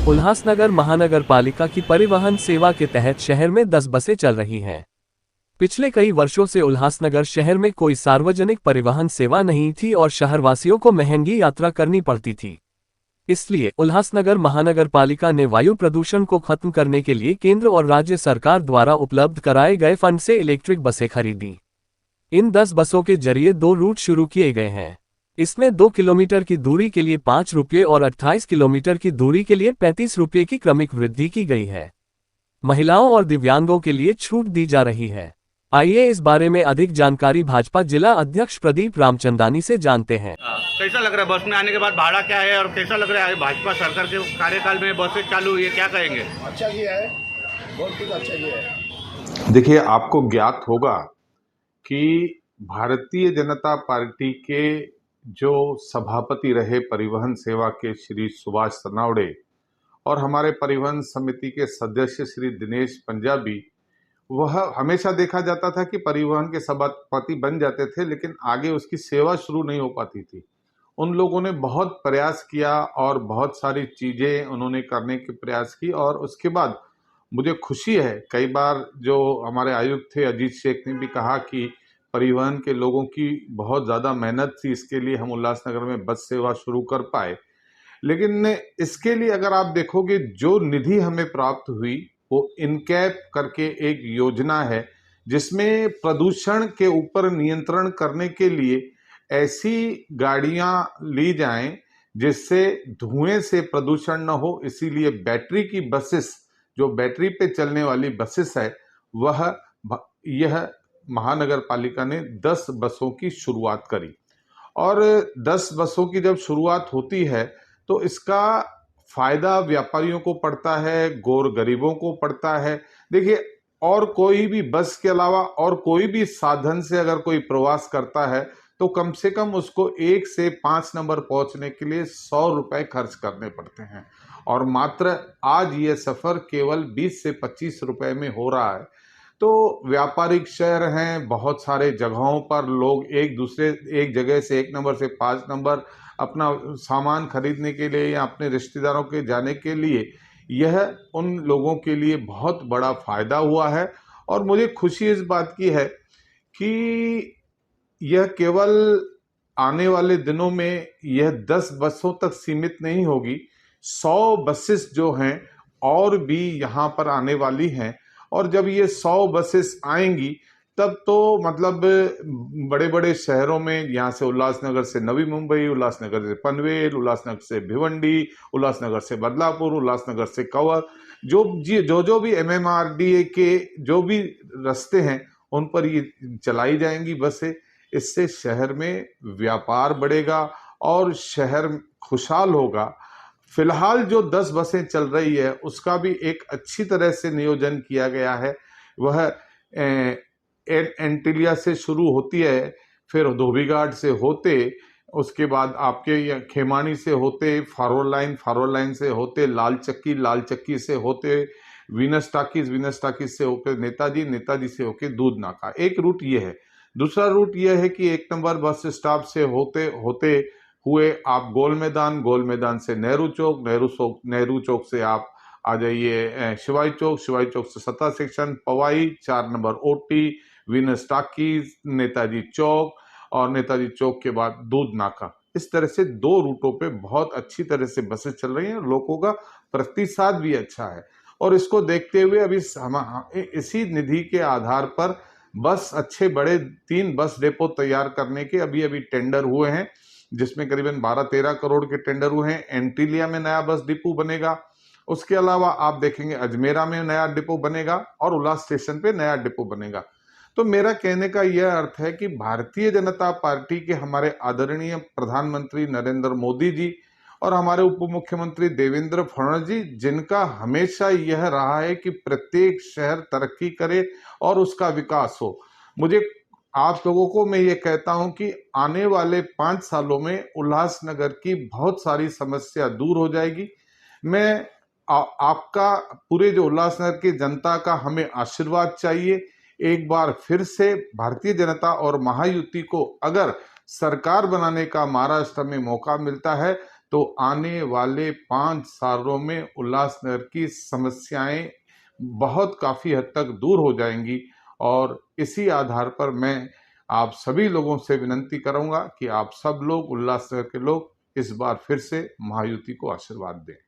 उल्हासनगर महानगर पालिका की परिवहन सेवा के तहत शहर में 10 बसें चल रही हैं। पिछले कई वर्षों से उल्हासनगर शहर में कोई सार्वजनिक परिवहन सेवा नहीं थी और शहरवासियों को महंगी यात्रा करनी पड़ती थी। इसलिए उल्हासनगर महानगर पालिका ने वायु प्रदूषण को खत्म करने के लिए केंद्र और राज्य सरकार द्वारा उपलब्ध कराए गए फंड से इलेक्ट्रिक बसें खरीदी। इन 10 बसों के जरिए 2 रूट शुरू किए गए हैं। इसमें 2 किलोमीटर की दूरी के लिए 5 रुपये और 28 किलोमीटर की दूरी के लिए 35 रुपये की क्रमिक वृद्धि की गई है। महिलाओं और दिव्यांगों के लिए छूट दी जा रही है। आइए इस बारे में अधिक जानकारी भाजपा जिला अध्यक्ष प्रदीप रामचंदानी से जानते हैं। कैसा लग रहा है बस में आने के बाद भाड़ा क्या है और कैसा लग रहा है भाजपा सरकार के कार्यकाल में बसें चालू हुई है, क्या कहेंगे? अच्छा किया है, बहुत कुछ अच्छा किया है। देखिए, आपको ज्ञात होगा कि भारतीय जनता पार्टी के जो सभापति रहे परिवहन सेवा के श्री सुभाष सनावड़े और हमारे परिवहन समिति के सदस्य श्री दिनेश पंजाबी, वह हमेशा देखा जाता था कि परिवहन के सभापति बन जाते थे लेकिन आगे उसकी सेवा शुरू नहीं हो पाती थी। उन लोगों ने बहुत प्रयास किया और बहुत सारी चीज़ें उन्होंने करने के प्रयास की और उसके बाद मुझे खुशी है, कई बार जो हमारे आयुक्त थे अजीत शेख ने भी कहा कि परिवहन के लोगों की बहुत ज़्यादा मेहनत थी, इसके लिए हम उल्लासनगर में बस सेवा शुरू कर पाए। लेकिन इसके लिए अगर आप देखोगे जो निधि हमें प्राप्त हुई वो इनकैप करके एक योजना है जिसमें प्रदूषण के ऊपर नियंत्रण करने के लिए ऐसी गाड़ियां ली जाएं जिससे धुएं से प्रदूषण न हो, इसीलिए बैटरी की बसेस, जो बैटरी पे चलने वाली बसेस है, यह महानगर पालिका ने 10 बसों की शुरुआत करी। और 10 बसों की जब शुरुआत होती है तो इसका फायदा व्यापारियों को पड़ता है, गौर गरीबों को पड़ता है। देखिए, और कोई भी बस के अलावा और कोई भी साधन से अगर कोई प्रवास करता है तो कम से कम उसको 1 से 5 नंबर पहुंचने के लिए 100 रुपए खर्च करने पड़ते हैं और मात्र आज ये सफर केवल 20 से 25 रुपए में हो रहा है। तो व्यापारिक शहर हैं, बहुत सारे जगहों पर लोग एक जगह से 1 नंबर से 5 नंबर अपना सामान खरीदने के लिए या अपने रिश्तेदारों के जाने के लिए, यह उन लोगों के लिए बहुत बड़ा फायदा हुआ है। और मुझे खुशी इस बात की है कि यह केवल आने वाले दिनों में यह 10 बसों तक सीमित नहीं होगी, 100 बसेस जो हैं और भी यहाँ पर आने वाली हैं। और जब ये 100 बसेस आएंगी तब तो मतलब बड़े बड़े शहरों में, यहाँ से उल्लासनगर से नवी मुंबई, उल्लासनगर से पनवेल, उल्लासनगर से भिवंडी, उल्लासनगर से बदलापुर, उल्लासनगर से कवर, जो भी MMRDA के जो भी रास्ते हैं उन पर ये चलाई जाएंगी बसें। इससे शहर में व्यापार बढ़ेगा और शहर खुशहाल होगा। फिलहाल जो 10 बसें चल रही है उसका भी एक अच्छी तरह से नियोजन किया गया है। वह एंटिलिया से शुरू होती है, फिर धोबीघाट से होते, उसके बाद आपके खेमानी से होते फारोर लाइन से होते लाल चक्की से होते वीनस टाकीज से होकर नेताजी से होकर दूध नाका। एक रूट ये है। दूसरा रूट यह है कि 1 नंबर बस स्टॉप से होते हुए आप गोल मैदान से नेहरू चौक से आप आ जाइए शिवाई चौक से 7 section Powai, 4 number OT, Venus talkies, Netaji चौक और नेताजी चौक के बाद दूध नाका। इस तरह से 2 रूटों पे बहुत अच्छी तरह से बसें चल रही हैं। लोगों का प्रतिसाद भी अच्छा है और इसको देखते हुए अभी इसी निधि के आधार पर बस अच्छे बड़े 3 बस डेपो तैयार करने के अभी टेंडर हुए हैं, जिसमें करीबन 12-13 करोड़ के टेंडर हुए हैं। एंटीलिया में नया बस डिपो बनेगा, उसके अलावा आप देखेंगे अजमेरा में नया डिपो बनेगा और उल्लास स्टेशन पे नया डिपो बनेगा। तो मेरा कहने का यह अर्थ है कि भारतीय जनता पार्टी के हमारे आदरणीय प्रधानमंत्री नरेंद्र मोदी जी और हमारे उप मुख्यमंत्री देवेंद्र फडणवीस जी, जिनका हमेशा यह रहा है कि प्रत्येक शहर तरक्की करे और उसका विकास हो, मुझे आप लोगों को मैं ये कहता हूं कि आने वाले 5 सालों में उल्लासनगर की बहुत सारी समस्या दूर हो जाएगी। मैं आपका पूरे जो उल्लासनगर की जनता का हमें आशीर्वाद चाहिए। एक बार फिर से भारतीय जनता और महायुति को अगर सरकार बनाने का महाराष्ट्र में मौका मिलता है तो आने वाले 5 सालों में उल्लासनगर की समस्याएं बहुत काफ़ी हद तक दूर हो जाएंगी। और इसी आधार पर मैं आप सभी लोगों से विनती करूंगा कि आप सब लोग, उल्लासनगर के लोग, इस बार फिर से महायुति को आशीर्वाद दें।